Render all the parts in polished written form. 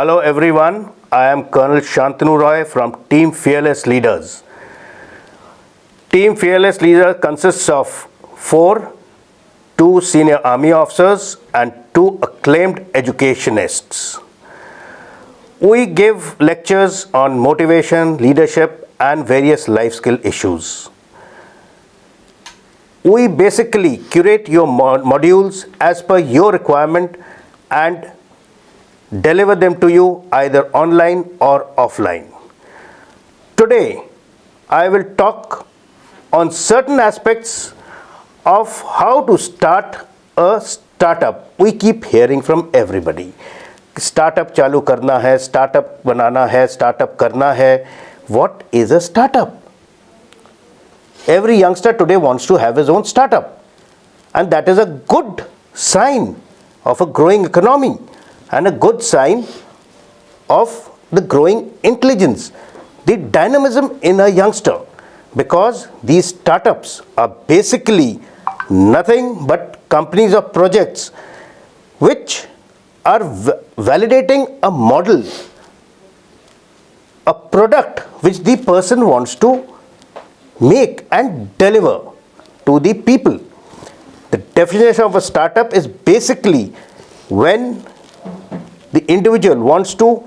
Hello everyone, I am Colonel Shantanu Roy from Team Fearless Leaders. Team Fearless Leaders consists of 2 senior army officers and 2 acclaimed educationists. We give lectures on motivation, leadership and various life skill issues. We basically curate your modules as per your requirement and deliver them to you either online or offline. Today, I will talk on certain aspects of how to start a startup. We keep hearing from everybody. Startup चालू करना है, startup बनाना है, startup करना है. What is a startup? Every youngster today wants to have his own startup, and that is a good sign of a growing economy and a good sign of the growing intelligence, the dynamism in a youngster, because these startups are basically nothing but companies or projects which are validating a model, a product which the person wants to make and deliver to the people. The definition of a startup is basically when the individual wants to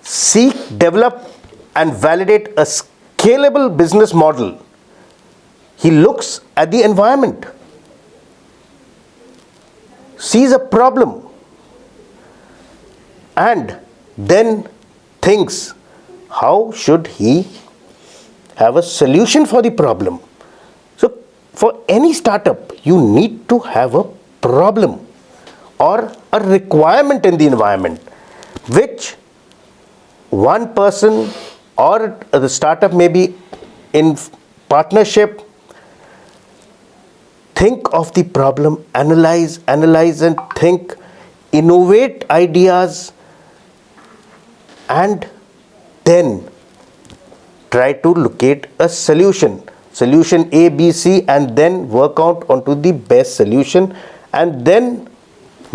seek, develop and validate a scalable business model. He looks at the environment, sees a problem and then thinks how should he have a solution for the problem. So for any startup, you need to have a problem or a requirement in the environment which one person or the startup may be in partnership. Think of the problem, analyze and think, innovate ideas and then try to locate a solution A, B, C and then work out onto the best solution and then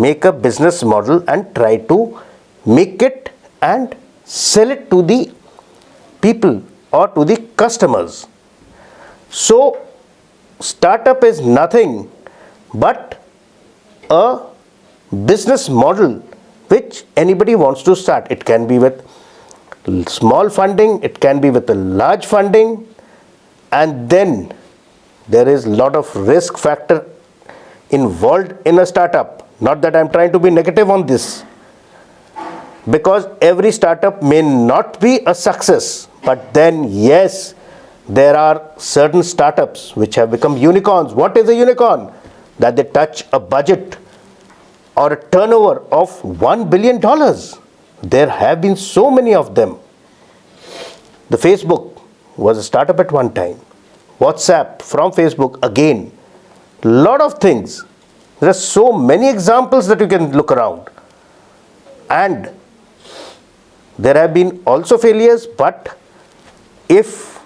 make a business model and try to make it and sell it to the people or to the customers. So startup is nothing but a business model which anybody wants to start. It can be with small funding, it can be with a large funding, and then there is a lot of risk factor involved in a startup. Not that I am trying to be negative on this, because every startup may not be a success, but then yes, there are certain startups which have become unicorns. What is a unicorn? That they touch a budget or a turnover of $1 billion. There have been so many of them. The Facebook was a startup at one time. WhatsApp from Facebook again. Lot of things. There are so many examples that you can look around. And there have been also failures, but if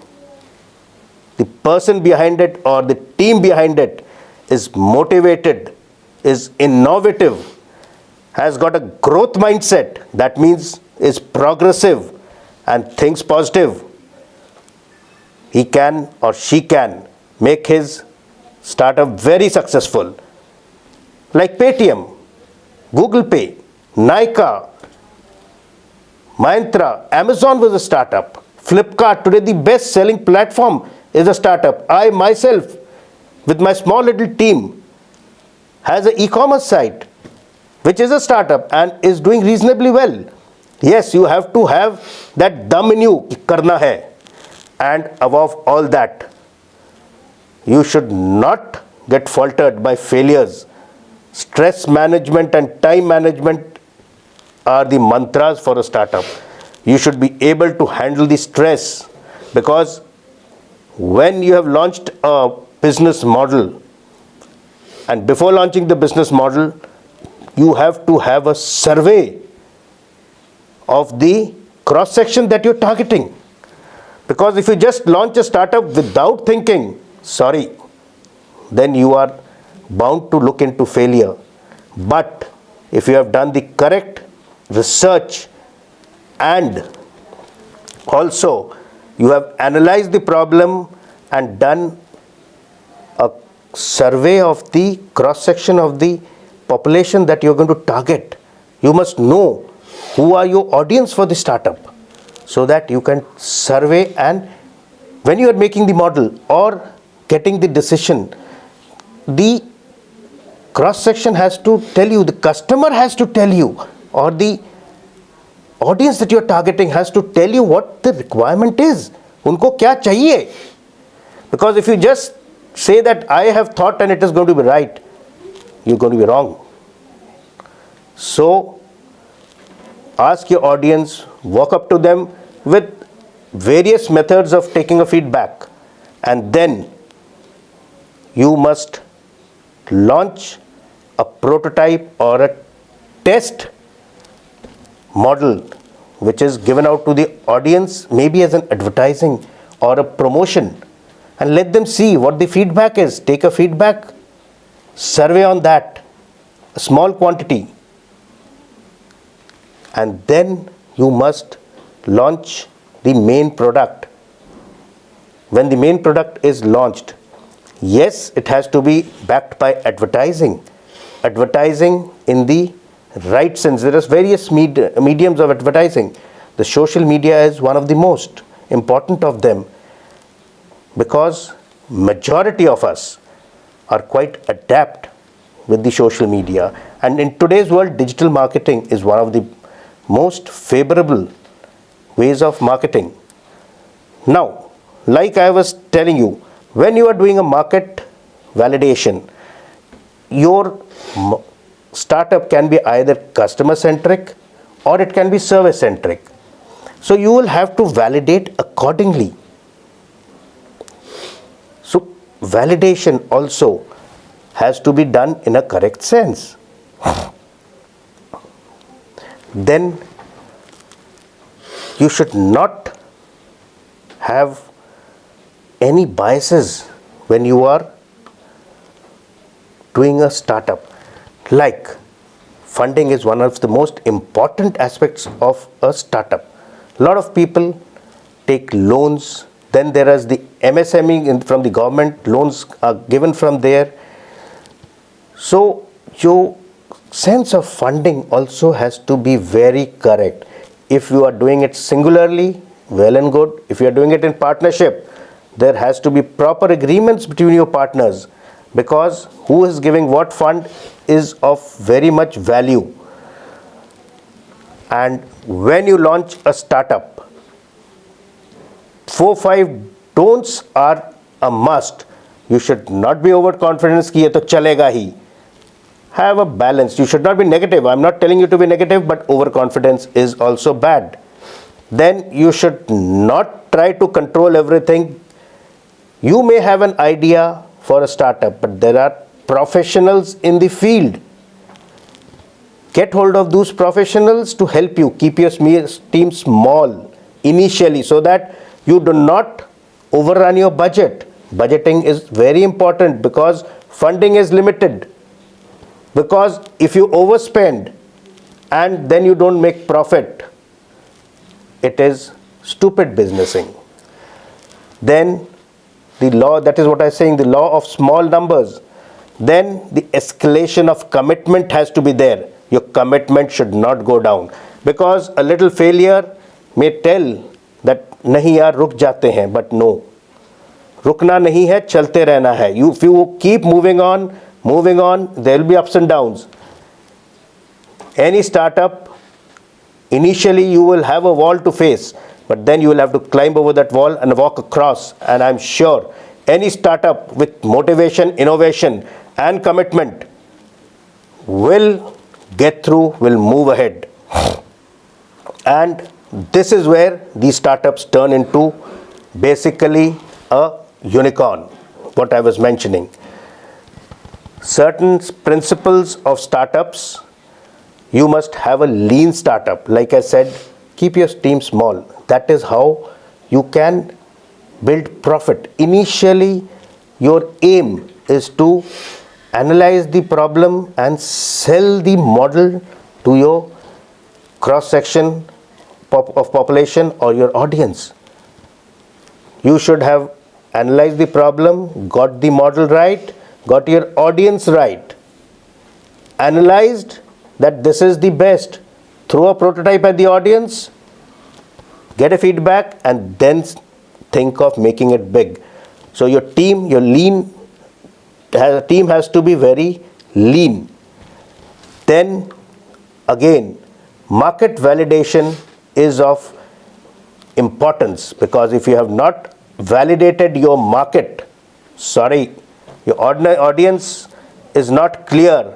the person behind it or the team behind it is motivated, is innovative, has got a growth mindset, that means is progressive and thinks positive, he can or she can make his startup very successful. Like Paytm, Google Pay, Nykaa, Myntra, Amazon was a startup. Flipkart, today the best selling platform, is a startup. I myself, with my small little team, has an e-commerce site which is a startup and is doing reasonably well. Yes, you have to have that dum in you, karna hai. And above all that, you should not get faltered by failures. Stress management and time management are the mantras for a startup. You should be able to handle the stress, because when you have launched a business model, and before launching the business model, you have to have a survey of the cross section that you're targeting. Because if you just launch a startup without thinking, sorry, then you are bound to look into failure. But if you have done the correct research and also you have analyzed the problem and done a survey of the cross section of the population that you're going to target. You must know who are your audience for the startup, so that you can survey, and when you are making the model or getting the decision, the cross section has to tell you, the customer has to tell you, or the audience that you are targeting has to tell you what the requirement is. Unko kya chahiye? Because if you just say that I have thought and it is going to be right, you're going to be wrong. So ask your audience, walk up to them with various methods of taking a feedback, and then you must launch a prototype or a test model which is given out to the audience, maybe as an advertising or a promotion, and let them see what the feedback is. Take a feedback survey on that, a small quantity, and then you must launch the main product. When the main product is launched, yes, it has to be backed by advertising. Advertising in the right sense. There are various mediums of advertising. The social media is one of the most important of them, because majority of us are quite adept with the social media, and in today's world digital marketing is one of the most favorable ways of marketing. Now, like I was telling you, when you are doing a market validation, your startup can be either customer centric or it can be service centric. So you will have to validate accordingly. So validation also has to be done in a correct sense. Then you should not have any biases when you are doing a startup. Like, funding is one of the most important aspects of a startup. A lot of people take loans, then there is the MSME from the government, loans are given from there. So your sense of funding also has to be very correct. If you are doing it singularly, well and good. If you are doing it in partnership, there has to be proper agreements between your partners, because who is giving what fund is of very much value. And when you launch a startup, 4-5 don'ts are a must. You should not be overconfident कि ये तो चलेगा ही. Have a balance. You should not be negative. I'm not telling you to be negative, but overconfidence is also bad. Then you should not try to control everything. You may have an idea for a startup, but there are professionals in the field. Get hold of those professionals to help you. Keep your team small initially, so that you do not overrun your budget. Budgeting is very important, because funding is limited. Because if you overspend and then you don't make profit, it is stupid businessing. Then the law, that is what I'm saying, the law of small numbers. Then the escalation of commitment has to be there. Your commitment should not go down, because a little failure may tell that nahi yaar ruk jate hain, but no, rukna nahi hai, chalte rehna hai. If you keep moving on, there will be ups and downs. Any startup, initially you will have a wall to face, but then you will have to climb over that wall and walk across. And I'm sure any startup with motivation, innovation and commitment will get through, will move ahead. And this is where these startups turn into basically a unicorn, what I was mentioning. Certain principles of startups: you must have a lean startup. Like I said, keep your team small. That is how you can build profit. Initially, your aim is to analyze the problem and sell the model to your cross section of population or your audience. You should have analyzed the problem, got the model right, got your audience right, analyzed that this is the best, throw a prototype at the audience, get a feedback, and then think of making it big. So your team, team has to be very lean. Then again, market validation is of importance, because if you have not validated your market, your audience is not clear,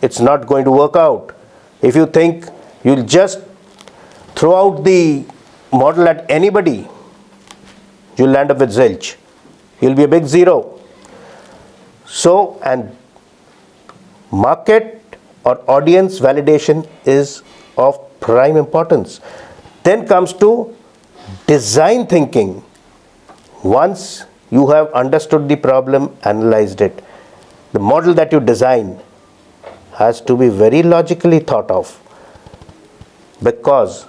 it's not going to work out. If you think you'll just throw out the model at anybody, you'll land up with zilch. You'll be a big zero. So, and market or audience validation is of prime importance. Then comes to design thinking. Once you have understood the problem, analyzed it, the model that you design has to be very logically thought of, because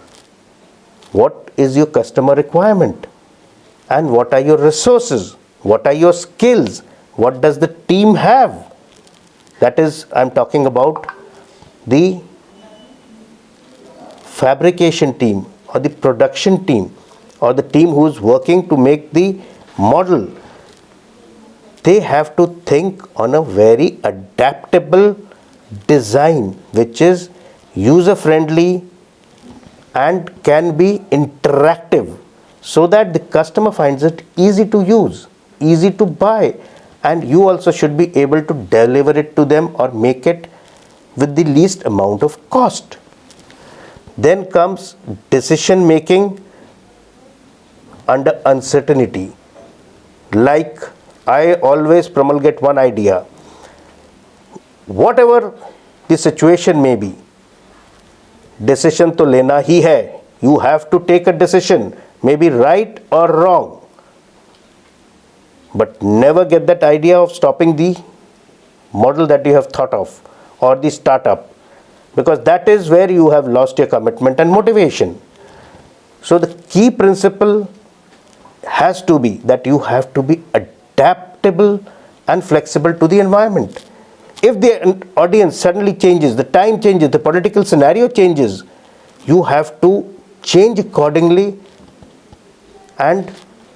what is your customer requirement and what are your resources, what are your skills, what does the team have? That is, I'm talking about the fabrication team or the production team or the team who's working to make the model. They have to think on a very adaptable design which is user friendly and can be interactive, so that the customer finds it easy to use, easy to buy, and you also should be able to deliver it to them or make it with the least amount of cost. Then comes decision making under uncertainty. Like I always promulgate one idea: whatever the situation may be, decision to lena hi hai. You have to take a decision, maybe right or wrong, but never get that idea of stopping the model that you have thought of or the startup, because that is where you have lost your commitment and motivation. So the key principle has to be that you have to be adaptable and flexible to the environment. If the audience suddenly changes, the time changes, the political scenario changes, you have to change accordingly and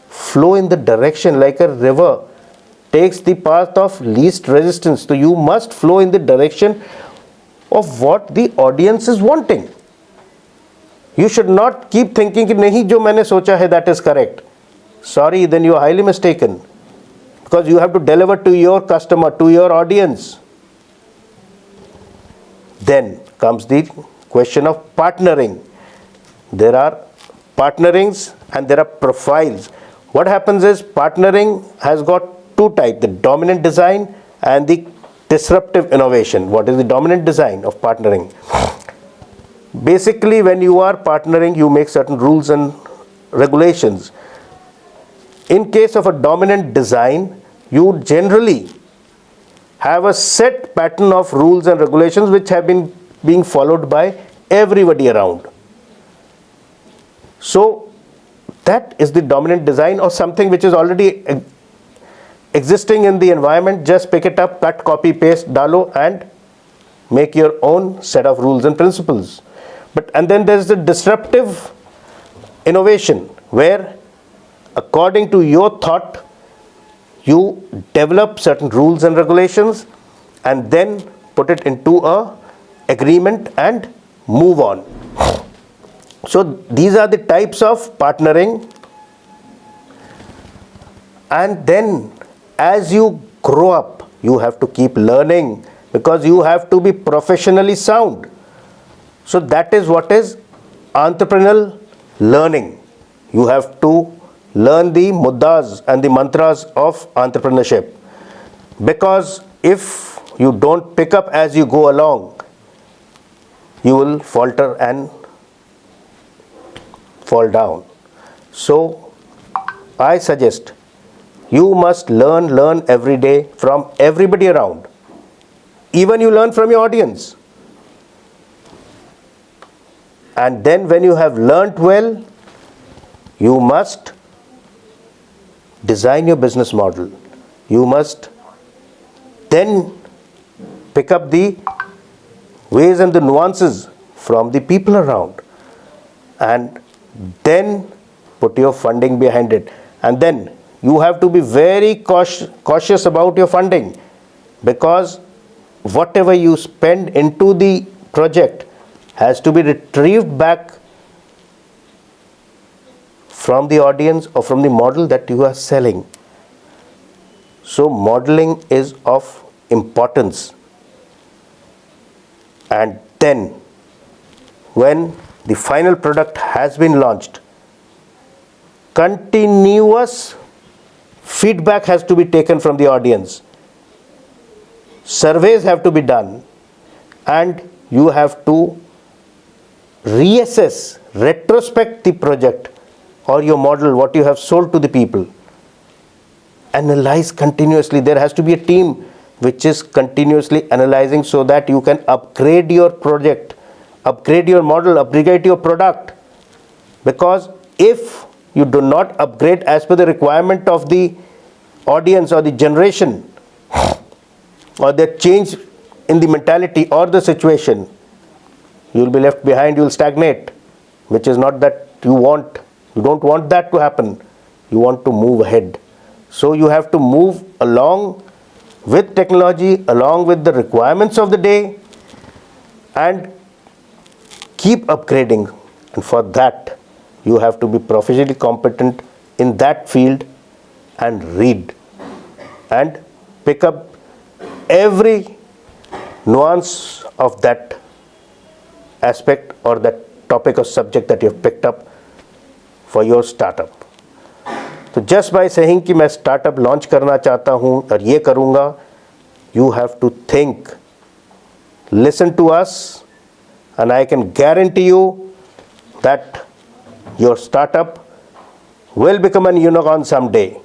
flow in the direction like a river takes the path of least resistance. So you must flow in the direction of what the audience is wanting. You should not keep thinking कि नहीं जो मैंने सोचा है that is correct. Sorry, then you are highly mistaken, because you have to deliver to your customer, to your audience. Then comes the question of partnering. There are partnerings and there are profiles. What happens is partnering has got two types: the dominant design and the disruptive innovation. What is the dominant design of partnering? Basically, when you are partnering, you make certain rules and regulations. In case of a dominant design, you generally have a set pattern of rules and regulations which have been being followed by everybody around. So that is the dominant design, or something which is already existing in the environment. Just pick it up, cut, copy, paste, dalo, and make your own set of rules and principles. And then there's the disruptive innovation, where according to your thought, you develop certain rules and regulations and then put it into a agreement and move on. So these are the types of partnering. And then as you grow up, you have to keep learning, because you have to be professionally sound. So that is what is entrepreneurial learning. You have to learn the muddas and the mantras of entrepreneurship, because if you don't pick up as you go along, you will falter and fall down. So I suggest you must learn every day from everybody around. Even you learn from your audience. And then when you have learnt well, you must design your business model. You must then pick up the ways and the nuances from the people around, and then put your funding behind it. And then you have to be very cautious about your funding, because whatever you spend into the project has to be retrieved back from the audience or from the model that you are selling. So modeling is of importance. And then when the final product has been launched, continuous feedback has to be taken from the audience. Surveys have to be done, and you have to reassess, retrospect the project or your model, what you have sold to the people. Analyze continuously. There has to be a team which is continuously analyzing, so that you can upgrade your project, upgrade your model, upgrade your product. Because if you do not upgrade as per the requirement of the audience or the generation, or the change in the mentality or the situation, you will be left behind, you will stagnate, which is not that you want. You don't want that to happen. You want to move ahead. So you have to move along with technology, along with the requirements of the day, and keep upgrading. And for that, you have to be professionally competent in that field, and read and pick up every nuance of that aspect or that topic or subject that you have picked up for your startup. तो just by saying कि मैं startup launch करना चाहता हूँ और ये करूँगा, you have to think, listen to us, and I can guarantee you that your startup will become a unicorn someday.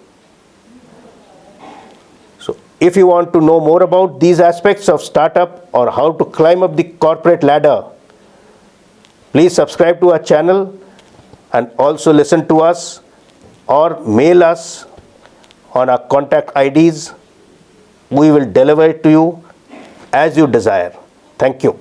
So if you want to know more about these aspects of startup or how to climb up the corporate ladder, please subscribe to our channel and also listen to us or mail us on our contact IDs. We will deliver it to you as you desire. Thank you.